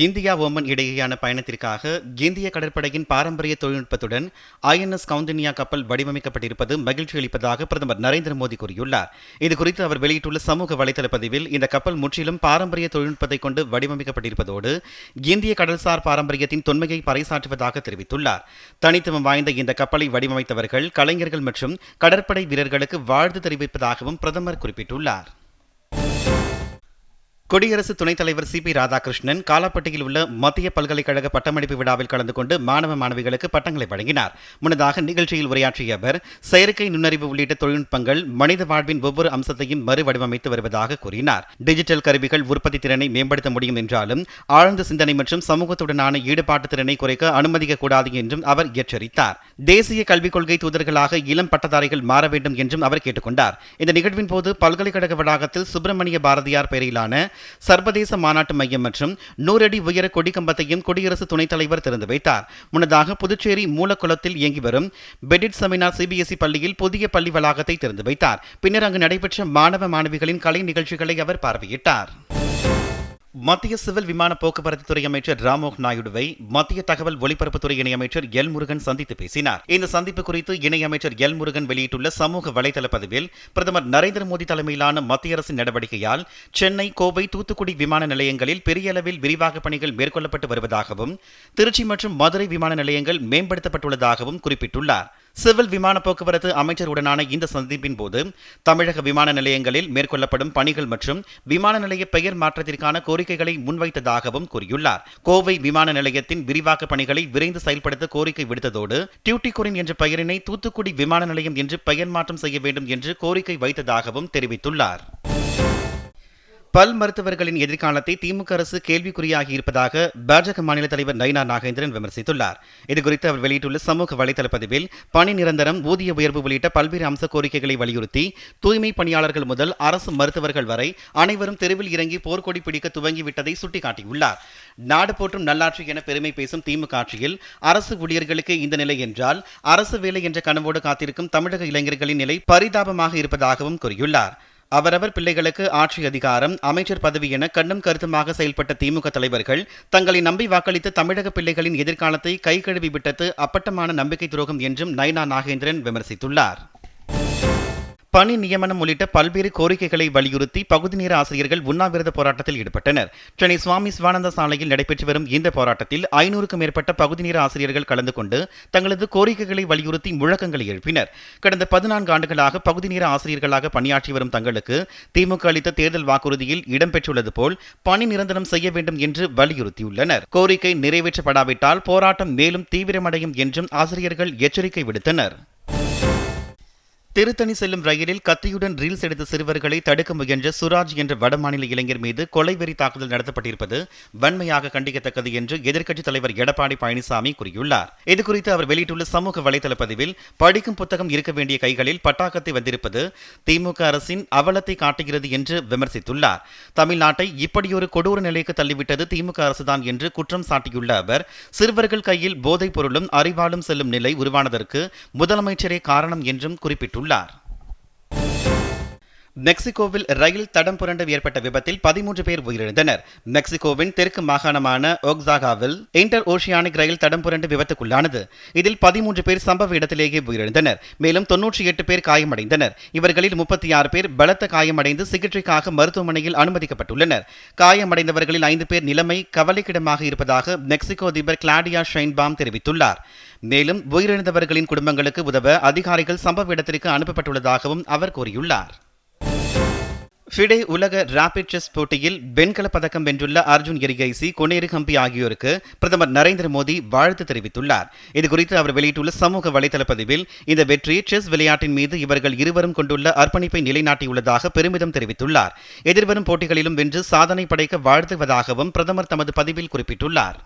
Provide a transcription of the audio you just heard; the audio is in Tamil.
இந்தியா ஓமன் இடையேயான பயணத்திற்காக இந்திய கடற்படையின் பாரம்பரிய தொழில்நுட்பத்துடன் INS கவுண்டின்யா கப்பல் வடிவமைக்கப்பட்டிருப்பது மகிழ்ச்சி அளிப்பதாக பிரதமர் நரேந்திர மோடி கூறியுள்ளார். இதுகுறித்து அவர் வெளியிட்டுள்ள சமூக வலைதள பதிவில் இந்த கப்பல் முற்றிலும் பாரம்பரிய தொழில்நுட்பத்தை கொண்டு வடிவமைக்கப்பட்டிருப்பதோடு இந்திய கடல்சார் பாரம்பரியத்தின் தொன்மையை பறைசாற்றுவதாக தெரிவித்துள்ளார். தனித்துவம் வாய்ந்த இந்த கப்பலை வடிவமைத்தவர்கள், கலைஞர்கள் மற்றும் கடற்படை வீரர்களுக்கு வாழ்த்து தெரிவிப்பதாகவும் பிரதமர் குறிப்பிட்டுள்ளார். குடியரசு துணைத் தலைவர் CP ராதாகிருஷ்ணன் காலாப்பட்டியில் உள்ள மத்திய பல்கலைக்கழக பட்டமளிப்பு விழாவில் கலந்து கொண்டு மாணவ மாணவிகளுக்கு பட்டங்களை வழங்கினார். முன்னதாக நிகழ்ச்சியில் உரையாற்றிய அவர், செயற்கை நுண்ணறிவு உள்ளிட்ட தொழில்நுட்பங்கள் மனித வாழ்வின் ஒவ்வொரு அம்சத்தையும் மறுவடிவமைத்து வருவதாக கூறினார். டிஜிட்டல் கருவிகள் உற்பத்தி திறனை மேம்படுத்த முடியும் என்றாலும் ஆழ்ந்த சிந்தனை மற்றும் சமூகத்துடனான ஈடுபாட்டு திறனை குறைக்க அனுமதிக்கக்கூடாது என்றும் அவர் எச்சரித்தார். தேசிய கல்விக் கொள்கை தூதர்களாக இளம் பட்டதாரிகள் மாற வேண்டும் என்றும் அவர் கேட்டுக்கொண்டார். இந்த நிகழ்வின் போது பல்கலைக்கழக வளாகத்தில் சுப்பிரமணிய பாரதியார் பெயரிலான சர்வதேச மாநாட்டு மையம் மற்றும் 100 அடி உயர கொடிக்கம்பத்தையும் குடியரசு துணைத் தலைவர் திறந்து வைத்தார். முன்னதாக புதுச்சேரி மூலக்குளத்தில் இயங்கி வரும் பெடிட் செமினார் CBSE பள்ளியில் புதிய பள்ளி வளாகத்தை திறந்து வைத்தார். பின்னர் அங்கு நடைபெற்ற மாணவ மாணவிகளின் கலை நிகழ்ச்சிகளை அவர் பார்வையிட்டார். மத்திய சிவில் விமான போக்குவரத்து துறை அமைச்சர் ராம்மோகன் நாயுடுவை மத்திய தகவல் ஒலிபரப்புத்துறை இணையமைச்சர் எல் முருகன் சந்தித்து பேசினார். இந்த சந்திப்பு குறித்து இணையமைச்சர் எல் முருகன் வெளியிட்டுள்ள சமூக வலைதள பதிவில், பிரதமர் நரேந்திர மோடி தலைமையிலான மத்திய அரசின் நடவடிக்கையால் சென்னை, கோவை, தூத்துக்குடி விமான நிலையங்களில் பெரிய அளவில் விரிவாக்க பணிகள் மேற்கொள்ளப்பட்டு வருவதாகவும் திருச்சி மற்றும் மதுரை விமான நிலையங்கள் மேம்படுத்தப்பட்டுள்ளதாகவும் குறிப்பிட்டுள்ளார். சிவில் விமான போக்குவரத்து அமைச்சருடனான இந்த சந்திப்பின் போது தமிழக விமான நிலையங்களில் மேற்கொள்ளப்படும் பணிகள் மற்றும் விமான நிலைய பெயர் மாற்றத்திற்கான கோரிக்கைகளை முன்வைத்ததாகவும் கூறியுள்ளார். கோவை விமான நிலையத்தின் விரிவாக்க பணிகளை விரைந்து செயல்படுத்த கோரிக்கை விடுத்ததோடு டியூட்டிகோரின் என்ற பெயரினை தூத்துக்குடி விமான நிலையம் என்று பெயர் மாற்றம் செய்ய வேண்டும் என்று கோரிக்கை வைத்ததாகவும் தெரிவித்துள்ளார். பல் மருத்துவர்களின் எதிர்காலத்தை திமுக அரசு கேள்விக்குறியாகி இருப்பதாக பாஜக மாநில தலைவர் நயினா நாகேந்திரன் விமர்சித்துள்ளார். இதுகுறித்து அவர் வெளியிட்டுள்ள சமூக வலைதள பதிவில், பணி நிரந்தரம், ஊதிய உயர்வு உள்ளிட்ட பல்வேறு அம்ச கோரிக்கைகளை வலியுறுத்தி தூய்மை பணியாளர்கள் முதல் அரசு மருத்துவர்கள் வரை அனைவரும் தெருவில் இறங்கி போர்க்கொடி பிடிக்க துவங்கிவிட்டதை சுட்டிக்காட்டியுள்ளார். நாடு போற்றும் நல்லாட்சி என பெருமை பேசும் திமுக ஆட்சியில் அரசு ஊழியர்களுக்கு இந்த நிலை என்றால் அரசு வேலை என்ற கனவோடு காத்திருக்கும் தமிழக இளைஞர்களின் நிலை பரிதாபமாக இருப்பதாகவும் கூறியுள்ளார். அவரவர் பிள்ளைகளுக்கு ஆட்சி அதிகாரம், அமைச்சர் பதவி என கண்ணும் கருத்துமாக செயல்பட்ட திமுக தலைவர்கள் தங்களை நம்பி வாக்களித்த தமிழக பிள்ளைகளின் எதிர்காலத்தை கைகழுவி விட்டது அப்பட்டமான நம்பிக்கை துரோகம் என்றும் நயினா நாகேந்திரன் விமர்சித்துள்ளார். பணி நியமனம் உள்ளிட்ட பல்வேறு கோரிக்கைகளை வலியுறுத்தி பகுதி நேர ஆசிரியர்கள் உண்ணாவிரத போராட்டத்தில் ஈடுபட்டனர். சென்னை சுவாமி சிவானந்த சாலையில் நடைபெற்று வரும் இந்த போராட்டத்தில் 500க்கும் மேற்பட்ட பகுதி நேர ஆசிரியர்கள் கலந்து கொண்டு தங்களது கோரிக்கைகளை வலியுறுத்தி முழக்கங்களை எழுப்பினர். கடந்த 14 ஆண்டுகளாக பகுதி நேர ஆசிரியர்களாக பணியாற்றி வரும் தங்களுக்கு திமுக அளித்த தேர்தல் வாக்குறுதியில் இடம்பெற்றுள்ளது போல் பணி நிரந்தரம் செய்ய வேண்டும் என்று வலியுறுத்தியுள்ளனர். கோரிக்கை நிறைவேற்றப்படாவிட்டால் போராட்டம் மேலும் தீவிரமடையும் என்றும் ஆசிரியர்கள் எச்சரிக்கை விடுத்தனர். திருத்தணி செல்லும் ரயிலில் கத்தியுடன் ரீல்ஸ் எடுத்த சிறுவர்களை தடுக்க முயன்ற சுராஜ் என்ற வடமாநில இளைஞர் மீது கொலைவெறி தாக்குதல் நடத்தப்பட்டிருப்பது வன்மையாக கண்டிக்கத்தக்கது என்று எதிர்க்கட்சித் தலைவர் எடப்பாடி பழனிசாமி கூறியுள்ளார். இதுகுறித்து அவர் வெளியிட்டுள்ள சமூக வலைதள பதிவில், படிக்கும் புத்தகம் இருக்க வேண்டிய கைகளில் பட்டாக்கத்தை வந்திருப்பது திமுக அரசின் அவலத்தை காட்டுகிறது என்று விமர்சித்துள்ளார். தமிழ்நாட்டை இப்படியொரு கொடூர நிலைக்கு தள்ளிவிட்டது திமுக அரசுதான் என்று குற்றம் சாட்டியுள்ள அவர், சிறுவர்கள் கையில் போதைப் பொருளும் அறிவாலும் செல்லும் நிலை உருவானதற்கு முதலமைச்சரே காரணம் என்றும் குறிப்பிட்டுள்ளார். மெக்சிகோவில் ரயில் தடம் புரண்டு ஏற்பட்ட விபத்தில் 13 பேர் உயிரிழந்தனர். மெக்சிகோவின் தெற்கு மாகாணமான ஒக்ஸாகாவில் இன்டர் ஓஷியானிக் ரயில் தடம் புரண்டு விபத்துக்குள்ளானது. இதில் 13 பேர் சம்பவ இடத்திலேயே உயிரிழந்தனர். மேலும் 98 பேர் காயமடைந்தனர். இவர்களில் 36 பேர் பலத்த காயமடைந்து சிகிச்சைக்காக மருத்துவமனையில் அனுமதிக்கப்பட்டுள்ளனர். காயமடைந்தவர்களில் 5 பேர் நிலைமை கவலைக்கிடமாக இருப்பதாக மெக்சிகோ அதிபர் கிளாடியா ஷைன்பாம் தெரிவித்துள்ளார். மேலும் உயிரிழந்தவர்களின் குடும்பங்களுக்கு உதவ அதிகாரிகள் சம்பவ இடத்திற்கு அனுப்பப்பட்டுள்ளதாகவும் அவர் கூறியுள்ளார். ஃபிடே உலக ராபிட் செஸ் போட்டியில் வெண்கலப் பதக்கம் வென்றுள்ள அர்ஜுன் எரிகைசி, கொனேரு ஹம்பி ஆகியோருக்கு பிரதமர் நரேந்திர மோடி வாழ்த்து தெரிவித்துள்ளார். இதுகுறித்து அவர் வெளியிட்டுள்ள சமூக வலைதள பதிவில், இந்த வெற்றி செஸ் விளையாட்டின் மீது இவர்கள் இருவரும் கொண்டுள்ள அர்ப்பணிப்பை நிலைநாட்டியுள்ளதாக பெருமிதம் தெரிவித்துள்ளார். எதிர்வரும் போட்டிகளிலும் வென்று சாதனை படைக்க வாழ்த்துவதாகவும் பிரதமர் தமது பதிவில் குறிப்பிட்டுள்ளார்.